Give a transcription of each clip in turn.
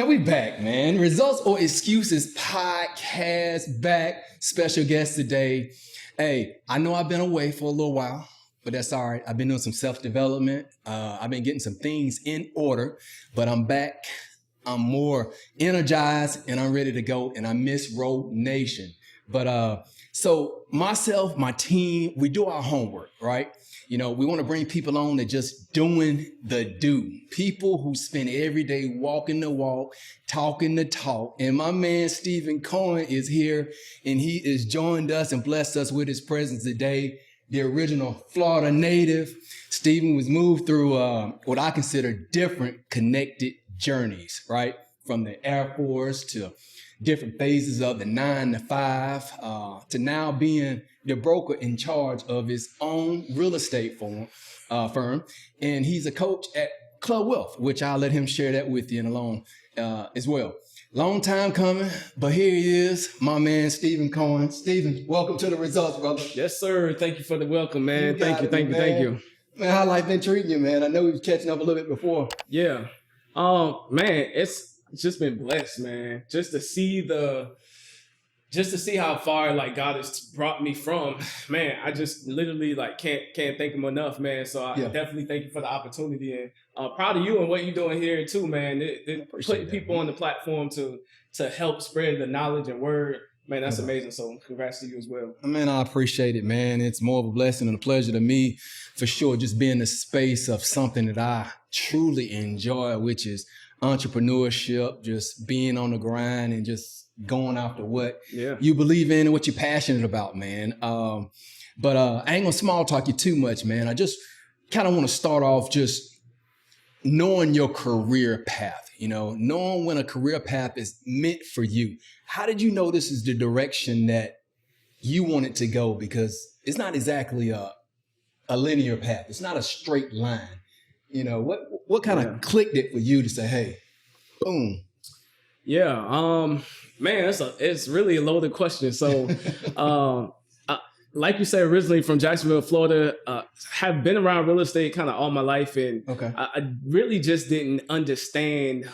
Man, we back, man. Results or Excuses podcast back. Special guest today. Hey, I know I've been away for a little while, but that's all right. I've been doing some self-development. I've been getting some things in order, but I'm back. I'm more energized and I'm ready to go. And I miss Road Nation. But so myself, my team, we do our homework, right? You know, we want to bring people on that just doing the do. People who spend every day walking the walk, talking the talk. And my man, Stephen Kohn, is here and he has joined us and blessed us with his presence today. The original Florida native. Stephen was moved through what I consider different connected journeys, right? From the Air Force to different phases of the 9 to 5 to now being the broker in charge of his own real estate firm. And he's a coach at Club Wealth, which I'll let him share that with you in a long as well. Long time coming, but here he is, my man, Stephen Kohn. Stephen, welcome to the Results, brother. Yes, sir. Thank you for the welcome, man. Thank you. Man, how life been treating you, man? I know we was catching up a little bit before. Yeah. Man, it's just been blessed, man. Just to see how far like God has brought me from, man. I just literally like can't thank him enough, man. So I definitely thank you for the opportunity and proud of you and what you're doing here too, man. Putting people on the platform to help spread the knowledge and word. Man, that's amazing. So congrats to you as well. Man, I appreciate it, man. It's more of a blessing and a pleasure to me for sure. Just being in the space of something that I truly enjoy, which is entrepreneurship, just being on the grind and just going after what you believe in and what you're passionate about, man. But I ain't gonna small talk you too much, man. I just kind of want to start off just knowing your career path, you know, knowing when a career path is meant for you. How did you know this is the direction that you want it to go? Because it's not exactly a linear path. It's not a straight line. You know, what kind of clicked it for you to say, hey, boom? Yeah, man, it's really a loaded question. So, like you said, originally from Jacksonville, Florida, have been around real estate kind of all my life. And I really just didn't understand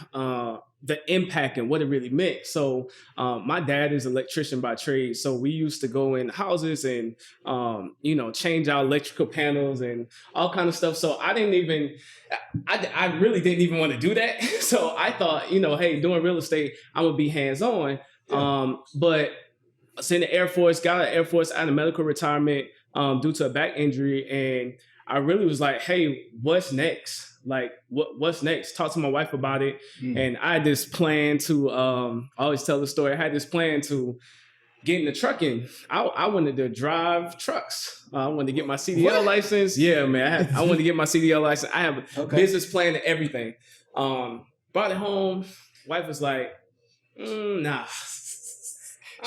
the impact and what it really meant. So my dad is an electrician by trade. So we used to go in houses and, change out electrical panels and all kind of stuff. So I really didn't even want to do that. So I thought, hey, doing real estate, I'm going to be hands-on. But I was in the Air Force, got out of Air Force out of medical retirement due to a back injury. And I really was like, hey, what's next? Like, what's next? Talk to my wife about it. And I had this plan to, I always tell the story, I had this plan to get into trucking. I wanted to drive trucks. I wanted to get my CDL license. Yeah, man, I wanted to get my CDL license. I have a business plan and everything. Brought it home. Wife was like, nah.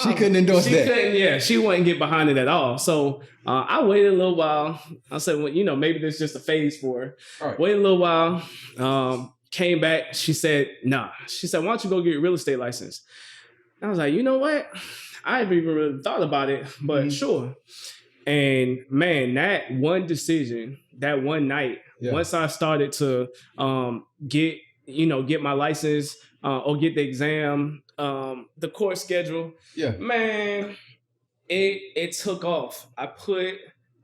She couldn't endorse that. She wouldn't get behind it at all. So I waited a little while. I said, well, maybe this is just a phase for her. Right. Waited a little while. Came back. She said, nah. She said, why don't you go get your real estate license? I was like, you know what? I haven't even really thought about it, but sure. And man, that one decision, that one night, once I started to get my license or get the exam, the course schedule, man, it took off. I put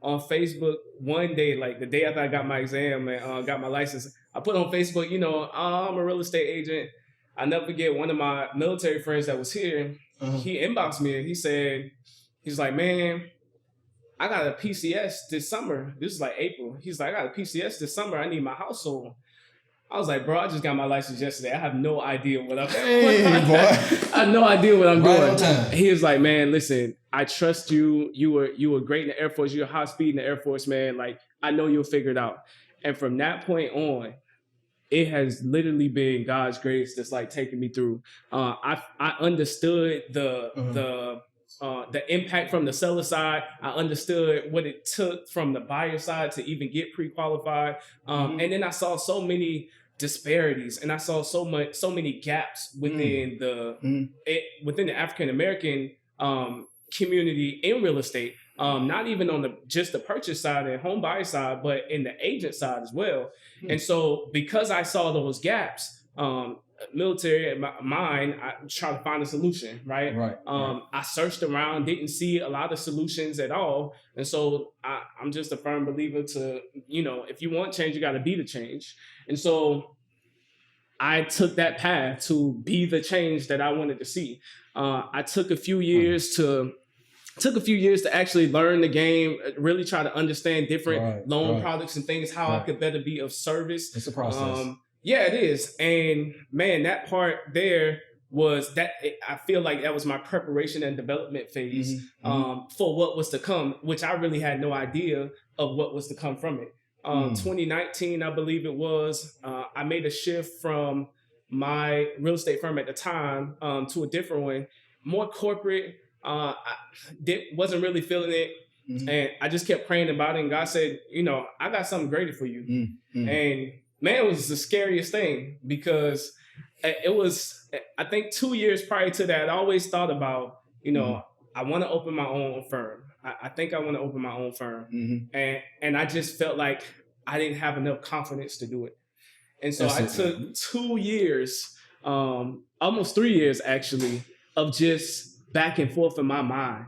on Facebook one day, like the day after I got my exam and got my license, I put on Facebook, I'm a real estate agent. I never forget one of my military friends that was here. He inboxed me and he's like, man, I got a PCS this summer. This is like April. He's like, I got a PCS this summer. I need my household. I was like, bro, I just got my license yesterday. I have no idea what I'm doing. I have no idea what I'm doing. He was like, man, listen, I trust you. You were great in the Air Force. You're high speed in the Air Force, man. Like, I know you'll figure it out. And from that point on, it has literally been God's grace that's like taking me through. I understood the impact from the seller side. I understood what it took from the buyer side to even get pre-qualified. And then I saw so many disparities and I saw so many gaps within within the African American community in real estate. Not even on just the purchase side and home buyer side, but in the agent side as well. And so because I saw those gaps, military mind, I try to find a solution, right? Right. I searched around, didn't see a lot of solutions at all. And so I'm just a firm believer to, if you want change, you got to be the change. And so I took that path to be the change that I wanted to see. I took a few years to actually learn the game, really try to understand different loan products and things, how I could better be of service. It's a process. Yeah, it is. And man, that part there was that I feel like that was my preparation and development phase for what was to come, which I really had no idea of what was to come from it. 2019, I believe it was, I made a shift from my real estate firm at the time to a different one, more corporate. Wasn't really feeling it. And I just kept praying about it. And God said, I got something greater for you. And man, it was the scariest thing because it was, I think 2 years prior to that, I always thought about, I want to open my own firm. I think I want to open my own firm. And I just felt like I didn't have enough confidence to do it. And so I took 2 years, almost 3 years actually, of just back and forth in my mind.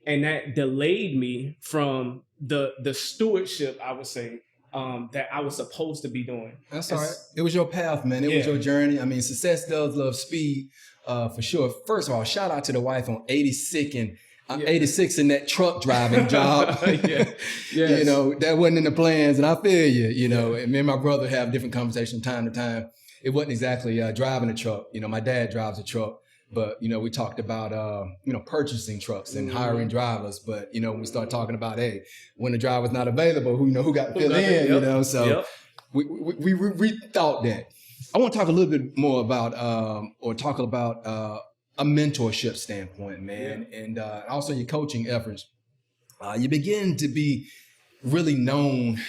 And that delayed me from the stewardship, I would say, that I was supposed to be doing. That's all right. It was your path, man. It was your journey. I mean, success does love speed, for sure. First of all, shout out to the wife on 86 in that truck driving job. Yes. That wasn't in the plans, and I feel you. And me and my brother have different conversations from time to time. It wasn't exactly driving a truck. My dad drives a truck. But, we talked about, purchasing trucks and hiring drivers. But, when we start talking about, hey, when the driver's not available, who got to fill in, So we rethought that. I want to talk a little bit more about, a mentorship standpoint, man. Yeah. And also your coaching efforts. You begin to be really known,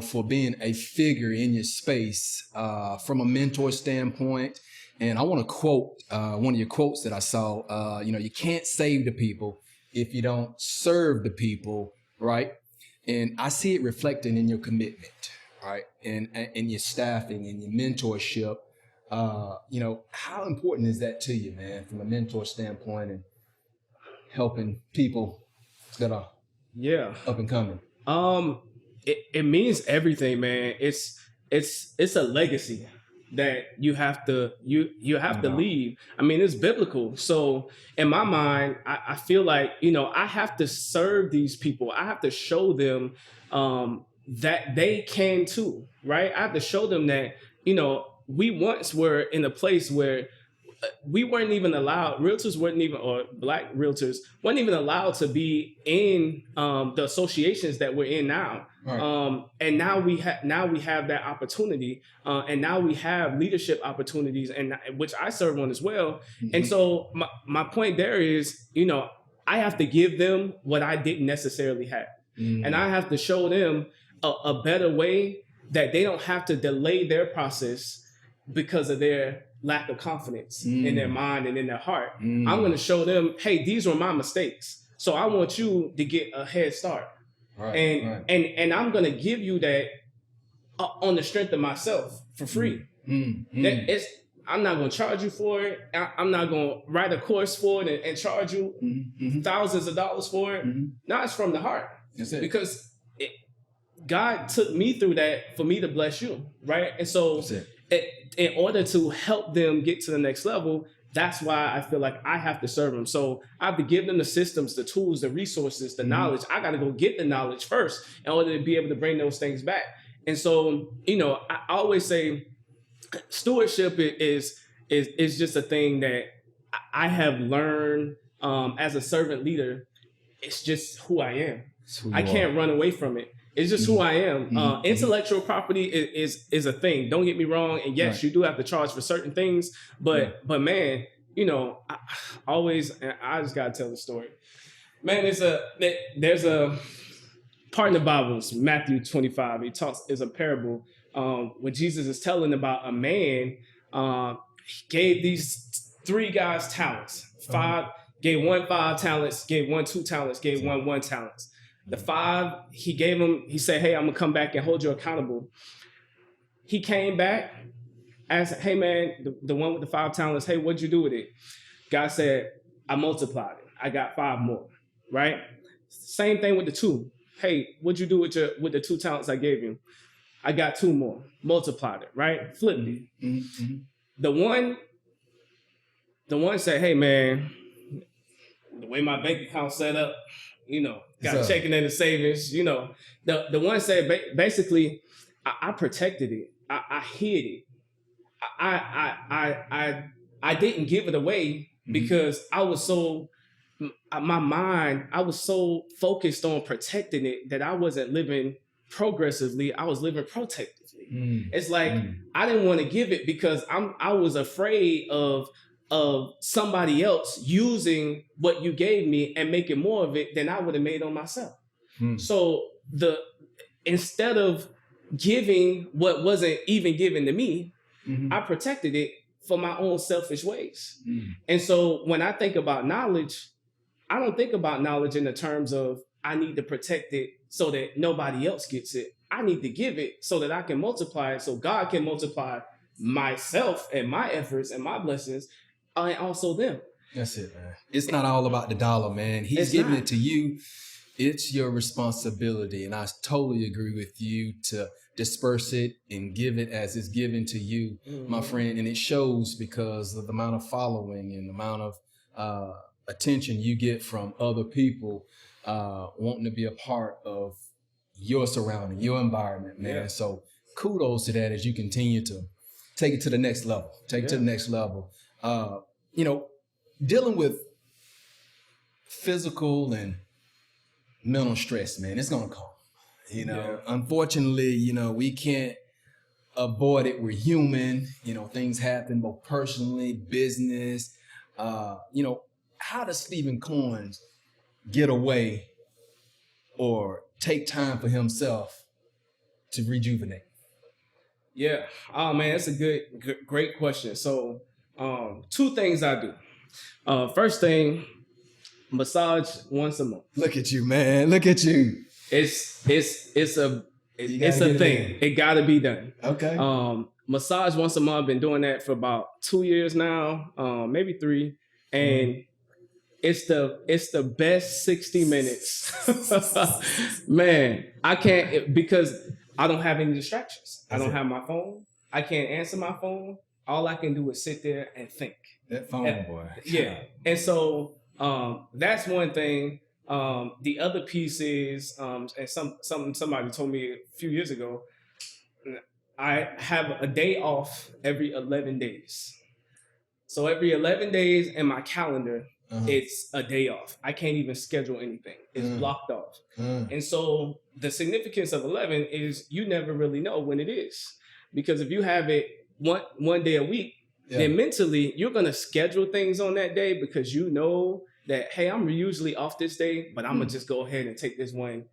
for being a figure in your space from a mentor standpoint. And I want to quote one of your quotes that I saw. You can't save the people if you don't serve the people, right? And I see it reflected in your commitment, right? And your staffing and your mentorship. How important is that to you, man, from a mentor standpoint and helping people that are up and coming? It means everything, man. It's a legacy that you have to leave. I mean, it's biblical. So in my mind, I feel like, I have to serve these people. I have to show them that they can too, right? I have to show them that, we once were in a place where we weren't even allowed, or Black realtors weren't even allowed to be in the associations that we're in now. Right. And now we have that opportunity, and now we have leadership opportunities, and which I serve on as well. And so my point there is, I have to give them what I didn't necessarily have, and I have to show them a better way that they don't have to delay their process because of their lack of confidence in their mind and in their heart. I'm going to show them, hey, these were my mistakes. So I want you to get a head start. And I'm going to give you that on the strength of myself for free. I'm not going to charge you for it. I'm not going to write a course for it and charge you thousands of dollars for it. No, it's from the heart. Because God took me through that for me to bless you, right? And so in order to help them get to the next level, that's why I feel like I have to serve them. So I have to give them the systems, the tools, the resources, the knowledge. I got to go get the knowledge first in order to be able to bring those things back. And so, I always say stewardship is just a thing that I have learned as a servant leader. It's just who I am. I can't run away from it. It's just who I am. Intellectual property is a thing. Don't get me wrong. And yes, you do have to charge for certain things. But man, I just gotta tell the story. Man, there's a part in the Bible, it's Matthew 25. It's a parable where Jesus is telling about a man he gave these 3 guys talents. Gave one 5 talents, gave one 2 talents, gave one 1 talent. The 5, he gave him, he said, hey, I'm going to come back and hold you accountable. He came back asked, hey man, the one with the 5 talents, hey, what'd you do with it? God said, I multiplied it. I got 5 more, right? Same thing with the 2. Hey, what'd you do with the 2 talents I gave you? I got 2 more, multiplied it, right? Flipped it. Mm-hmm. The one said, hey man, the way my bank account set up, got checking in the savings, the one said basically, I protected it. I hid it. I didn't give it away because I was so focused on protecting it that I wasn't living progressively. I was living protectively. It's like I didn't want to give it because I was afraid of somebody else using what you gave me and making more of it than I would have made on myself. So instead of giving what wasn't even given to me, I protected it for my own selfish ways. And so when I think about knowledge, I don't think about knowledge in the terms of I need to protect it so that nobody else gets it. I need to give it so that I can multiply it, so God can multiply myself and my efforts and my blessings, and also them. That's it, man. It's not all about the dollar, man. He's giving it to you. It's your responsibility. And I totally agree with you to disperse it and give it as it's given to you, my friend. And it shows because of the amount of following and the amount of attention you get from other people wanting to be a part of your surrounding, your environment, man. Yeah. So kudos to that as you continue to take it to the next level, dealing with physical and mental stress, man, it's going to come, Unfortunately, we can't avoid it. We're human, things happen both personally, business, how does Stephen Kohn get away or take time for himself to rejuvenate? Yeah. Oh man, that's a great question. So 2 things I do. First thing, massage once a month. Look at you, man. Look at you. It's a thing. It gotta be done. Okay. Massage once a month. I've been doing that for about 2 years now, maybe 3. And it's the best 60 minutes. Man, I can't because I don't have any distractions. I don't have my phone. I can't answer my phone. All I can do is sit there and think. That phone, boy. Yeah. And so that's one thing. The other piece is, and somebody told me a few years ago, I have a day off every 11 days. So every 11 days in my calendar, it's a day off. I can't even schedule anything. It's blocked off. And so the significance of 11 is you never really know when it is. Because if you have it one day a week, then mentally you're going to schedule things on that day because you know that, hey, I'm usually off this day, but I'm going to just go ahead and take this one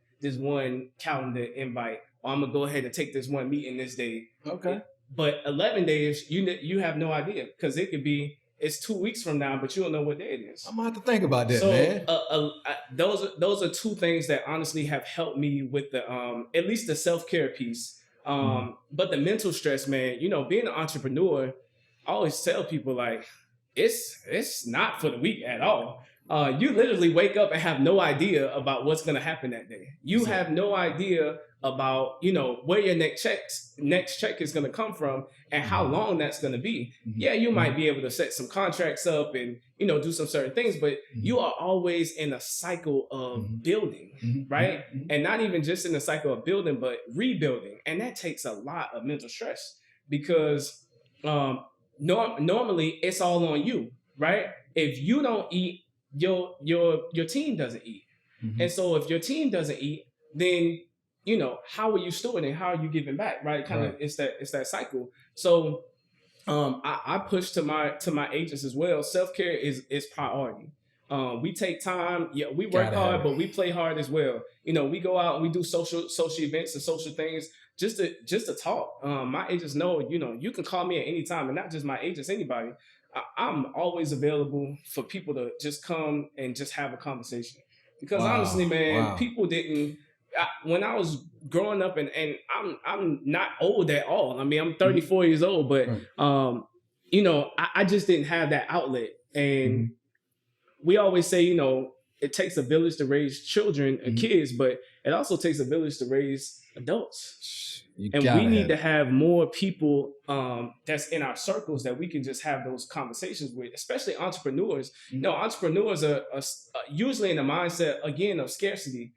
calendar invite, or I'm going to go ahead and take this one meeting this day. Okay. But 11 days, you have no idea because it could be, it's 2 weeks from now, but you don't know what day it is. I'm going to have to think about that, man. Those are 2 things that honestly have helped me with the, at least the self-care piece. But the mental stress, man, being an entrepreneur, I always tell people like, it's not for the weak at all. You literally wake up and have no idea about what's going to happen that day. You have no idea about, where your next check is going to come from and how long that's going to be. Yeah, you might be able to set some contracts up and, do some certain things, but you are always in a cycle of building, right? And not even just in the cycle of building, but rebuilding. And that takes a lot of mental stress because normally it's all on you, right? If you don't eat, your team doesn't eat. And so if your team doesn't eat, then how are you stewarding? How are you giving back? Right? It's that cycle. So I push to my agents as well. Self-care is priority. We take time. Yeah, we work hard, but we play hard as well. We go out and we do social events and social things just to talk. My agents know, you can call me at any time, and not just my agents, anybody. I'm always available for people to just come and just have a conversation. Because honestly, man, people didn't. when I was growing up, and I'm not old at all. I mean, I'm 34 years old, but you know, I just didn't have that outlet. And we always say, you know, it takes a village to raise children and kids, but it also takes a village to raise adults. And we need to have more people that's in our circles that we can just have those conversations with, especially entrepreneurs. You know, entrepreneurs are usually in the mindset, again, of scarcity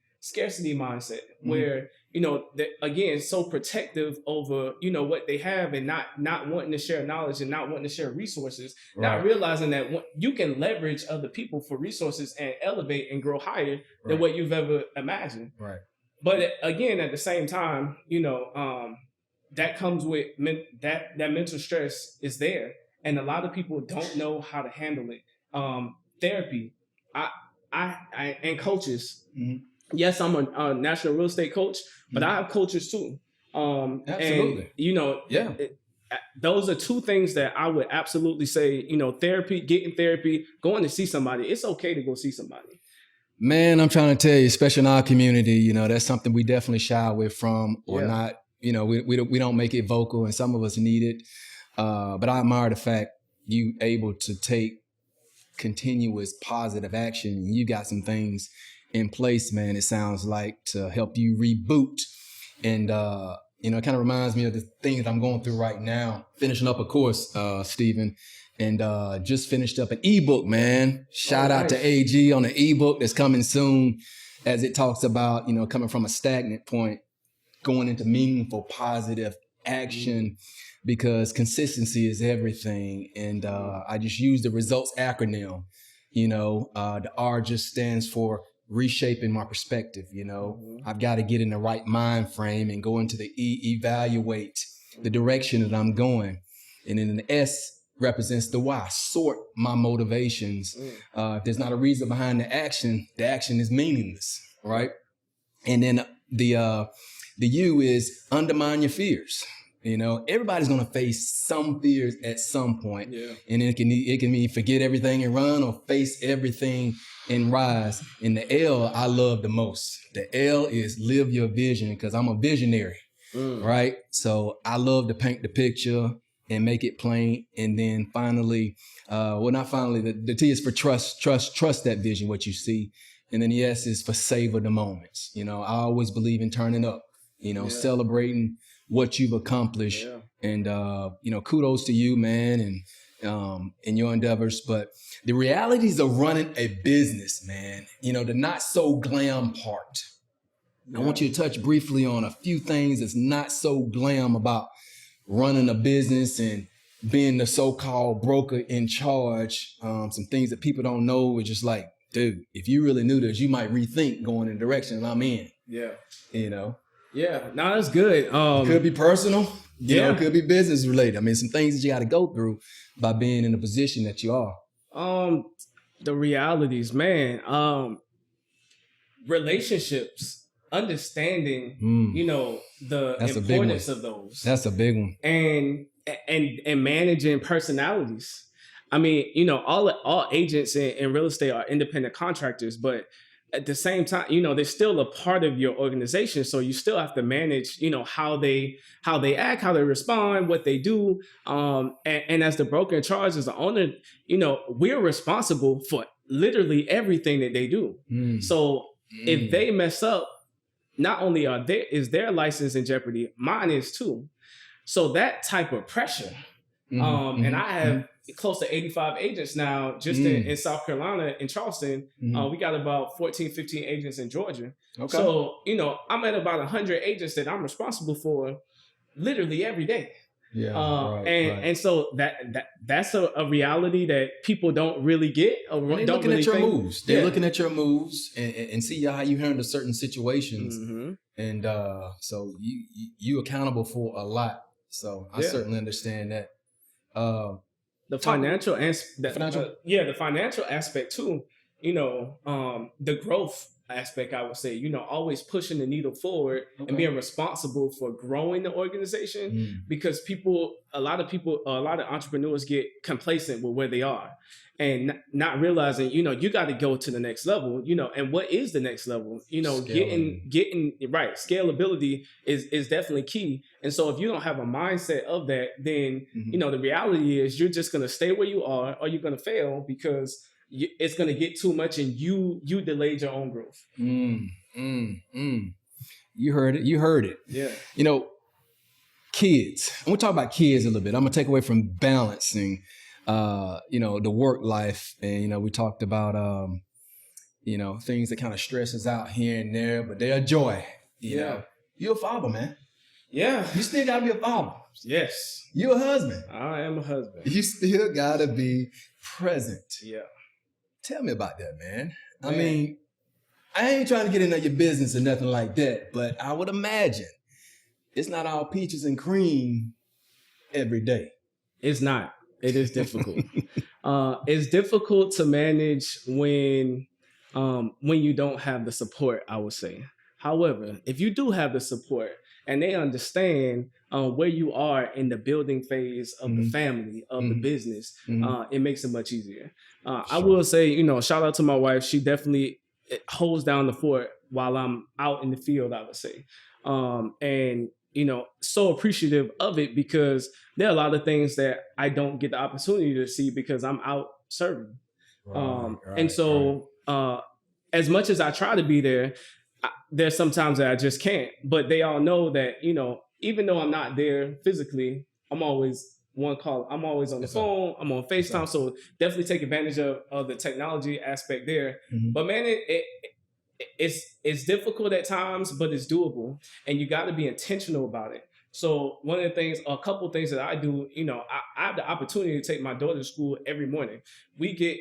mindset, where, you know, again, so protective over, you know, what they have, and not wanting to share knowledge and not wanting to share resources, not realizing that you can leverage other people for resources and elevate and grow higher than what you've ever imagined. But again, at the same time, you know, that comes with that mental stress is there, and a lot of people don't know how to handle it. Therapy, I and coaches. Yes, I'm a national real estate coach, but I have coaches too. Absolutely. And, you know, those are two things that I would absolutely say, you know, therapy, getting therapy, going to see somebody. It's okay to go see somebody. Man, I'm trying to tell you, especially in our community, you know, that's something we definitely shy away from, or not, you know, we don't make it vocal, and some of us need it. But I admire the fact you able to take continuous positive action. You got some things in place, man, it sounds like, to help you reboot. And, you know, it kind of reminds me of the things I'm going through right now, finishing up a course, Stephen, and just finished up an ebook, man. Shout out to AG on the ebook that's coming soon, as it talks about, you know, coming from a stagnant point, going into meaningful, positive action, because consistency is everything. And I just use the results acronym. You know, the R just stands for reshaping my perspective. You know, I've got to get in the right mind frame and go into the evaluate the direction that I'm going. And then the S represents the why, sort my motivations. If there's not a reason behind the action is meaningless, right? And then the U is undermine your fears. You know, everybody's going to face some fears at some point. And it can mean forget everything and run, or face everything and rise. And the L I love the most. The L is live your vision, because I'm a visionary, right? So I love to paint the picture and make it plain. And then finally, not finally, the T is for trust that vision, what you see. And then the S is for savor the moments. You know, I always believe in turning up, you know, celebrating what you've accomplished. And, you know, kudos to you, man, and in your endeavors. But the realities of running a business, man, you know, the not so glam part. I want you to touch briefly on a few things that's not so glam about running a business and being the so-called broker in charge. Some things that people don't know is just like, dude, if you really knew this, you might rethink going in the direction that I'm in. You know? No, that's good. It could be personal. You know, it could be business related. I mean, some things that you got to go through by being in the position that you are. The realities, man. Relationships, understanding, you know, the importance of those. That's a big one. And managing personalities. I mean, you know, all agents in real estate are independent contractors, but at the same time, you know, they're still a part of your organization. So you still have to manage, you know, how they act, how they respond, what they do. And as the broker in charge, as the owner, you know, we're responsible for literally everything that they do. So if they mess up, not only is their license in jeopardy, mine is too. So that type of pressure. And I have close to 85 agents now just in South Carolina, in Charleston. We got about 14, 15 agents in Georgia. So, you know, I'm at about 100 agents that I'm responsible for literally every day. And so that's a reality that people don't really get. Or they're don't looking really at your think. moves. They're looking at your moves and see how you handle certain situations. And so you accountable for a lot. So I certainly understand that. The financial aspect too. You know, the growth aspect, I would say, always pushing the needle forward and being responsible for growing the organization, because a lot of entrepreneurs get complacent with where they are and not realizing, you got to go to the next level, and what is the next level? Getting right. Scalability is definitely key. And so if you don't have a mindset of that, then, the reality is you're just going to stay where you are, or you're going to fail because it's going to get too much and you delayed your own growth. You heard it. Yeah. Kids. I'm going to talk about kids a little bit. I'm going to take away from balancing, the work life. And, we talked about, things that kind of stress us out here and there, but they're a joy. You know, you're a father, man. Yeah. You still got to be a father. Yes. You're a husband. I am a husband. You still got to be present. Yeah. Tell me about that, man. I mean, I ain't trying to get into your business or nothing like that, but I would imagine it's not all peaches and cream every day. It's not. It is difficult. It's difficult to manage when you don't have the support, I would say. However, if you do have the support and they understand where you are in the building phase of the family, of the business, it makes it much easier. I will say, shout out to my wife. She definitely holds down the fort while I'm out in the field, I would say. And, so appreciative of it, because there are a lot of things that I don't get the opportunity to see because I'm out serving. And so as much as I try to be there, there's sometimes that I just can't. But they all know that, even though I'm not there physically, I'm always one call. I'm always on the phone. I'm on FaceTime. So definitely take advantage of the technology aspect there. But man, it's difficult at times, but it's doable. And you got to be intentional about it. So a couple of things that I do, I have the opportunity to take my daughter to school every morning. We get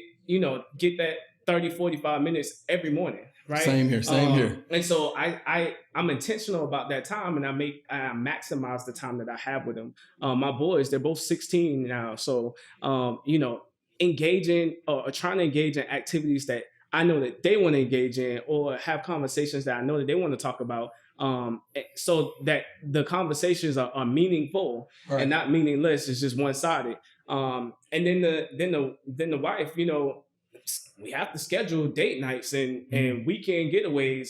that 30, 45 minutes every morning. Right. Same here. And so I'm intentional about that time, and I maximize the time that I have with them. My boys, they're both 16 now. So, engaging or trying to engage in activities that I know that they want to engage in, or have conversations that I know that they want to talk about. So that the conversations are meaningful and not meaningless. It's just one-sided. And then the wife, we have to schedule date nights and weekend getaways,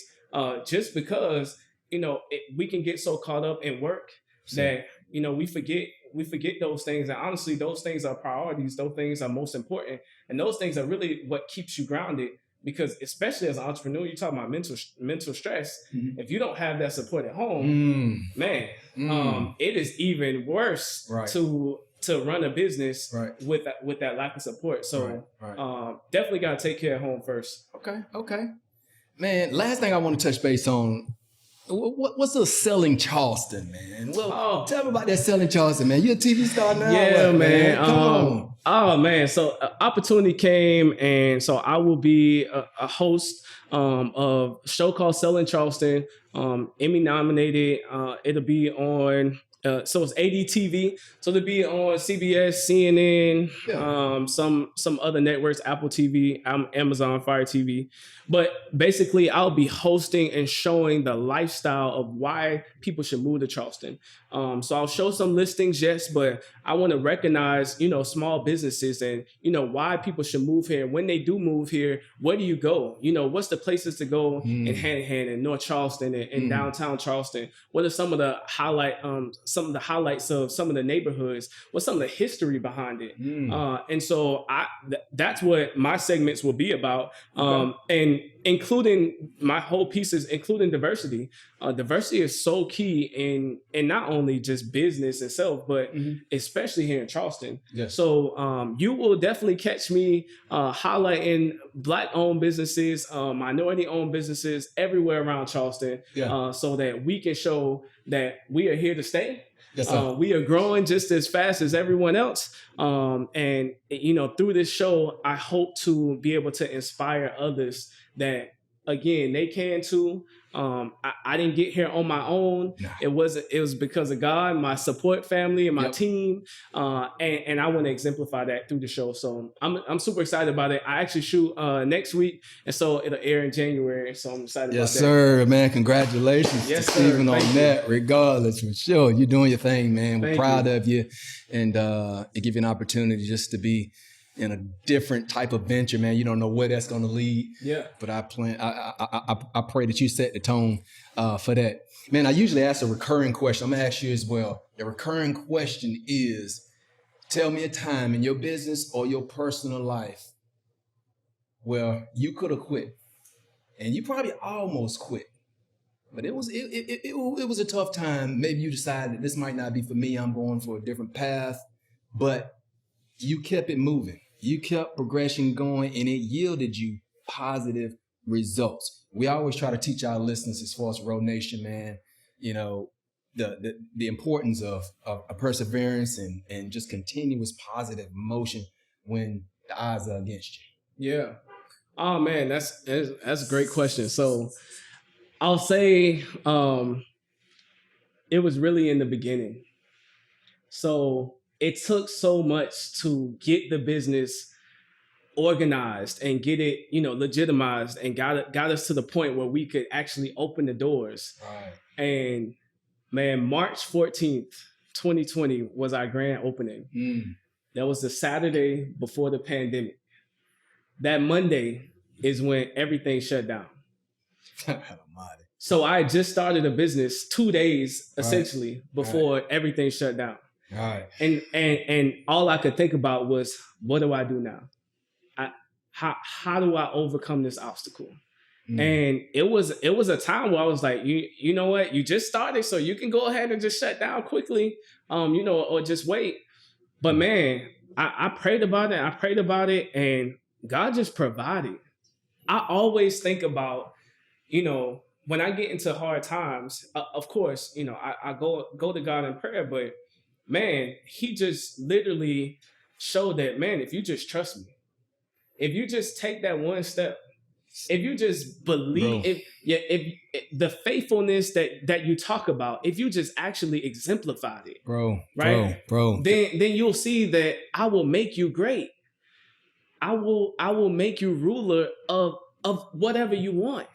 just because, we can get so caught up in work that, we forget those things. And honestly, those things are priorities. Those things are most important. And those things are really what keeps you grounded, because especially as an entrepreneur, you're talking about mental stress. If you don't have that support at home, it is even worse to run a business with that lack of support. So definitely got to take care of home first. Okay. Man, last thing I want to touch base on, what's the Selling Charleston, man? Well, tell me about that Selling Charleston, man. You're a TV star now. Yeah, man. Come on. Oh, man. So opportunity came, and so I will be a host of a show called Selling Charleston, Emmy nominated. It'll be on... so it's ADTV. So to be on CBS, CNN, some other networks, Apple TV, Amazon Fire TV. But basically, I'll be hosting and showing the lifestyle of why people should move to Charleston. So I'll show some listings, yes, but I want to recognize, small businesses and, why people should move here. When they do move here, where do you go? What's the places to go in hand in North Charleston and downtown Charleston? What are some of the highlights of some of the neighborhoods? What's some of the history behind it? And so that's what my segments will be about. And including my whole pieces, including diversity. Diversity is so key in not only just business itself, but especially here in Charleston. Yes. So you will definitely catch me highlighting Black-owned businesses, minority-owned businesses everywhere around Charleston, so that we can show that we are here to stay. Yes, we are growing just as fast as everyone else. And, through this show, I hope to be able to inspire others that again, they can too. I didn't get here on my own. Nah. It was because of God, my support family, and my team. And I want to exemplify that through the show. So I'm super excited about it. I actually shoot next week, and so it'll air in January. So I'm excited about that. Yes, sir, man. Congratulations to Stephen on that. Regardless, for sure. You're doing your thing, man. We're proud of you. And it give you an opportunity just to be in a different type of venture, man. You don't know where that's going to lead. Yeah. But I pray that you set the tone for that. Man, I usually ask a recurring question. I'm going to ask you as well. The recurring question is, tell me a time in your business or your personal life where you could have quit. And you probably almost quit. But it was a tough time. Maybe you decided this might not be for me. I'm going for a different path. But you kept it moving. You kept progression going, and it yielded you positive results. We always try to teach our listeners as far as Road Nation, man, you know, the importance of perseverance and just continuous positive motion when the odds are against you. Yeah. Oh man, that's a great question. So I'll say it was really in the beginning. So it took so much to get the business organized and get it, legitimized, and got us to the point where we could actually open the doors. Right. And man, March 14th, 2020 was our grand opening. That was the Saturday before the pandemic. That Monday is when everything shut down. So I just started a business 2 days essentially before everything shut down. Right. And all I could think about was, what do I do now? How do I overcome this obstacle? And it was a time where I was like, you know what? You just started, so you can go ahead and just shut down quickly, or just wait. But man, I prayed about it, and God just provided. I always think about, when I get into hard times, of course, I go to God in prayer, but man, he just literally showed that, man, if you just trust me, if you just take that one step, if you just believe, if the faithfulness that you talk about, if you just actually exemplified it, bro, then you'll see that I will make you great. I will make you ruler of whatever you want.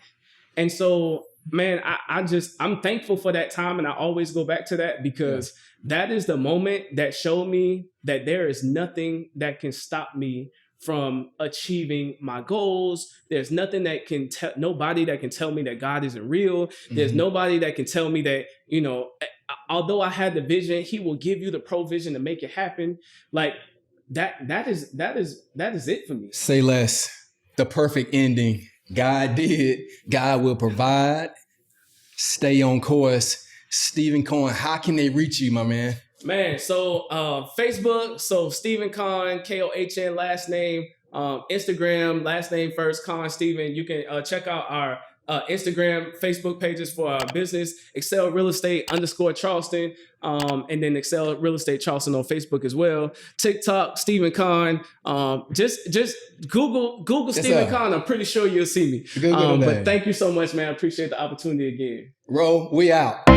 And so, man, I'm thankful for that time. And I always go back to that because that is the moment that showed me that there is nothing that can stop me from achieving my goals. There's nothing that can nobody that can tell me that God isn't real. There's nobody that can tell me that, although I had the vision, he will give you the provision to make it happen. Like that is it for me. Say less. The perfect ending. God did. God will provide. Stay on course. Stephen Kohn, how can they reach you, my man? Man, so Facebook, so Stephen Kohn, Kohn, last name. Instagram, last name first, Kohn Stephen. You can check out our Instagram, Facebook pages for our business, Excel Real Estate _Charleston, and then Excel Real Estate Charleston on Facebook as well. TikTok, Stephen Kohn. Just Google Stephen Kohn. I'm pretty sure you'll see me. But thank you so much, man. I appreciate the opportunity again. Ro, we out.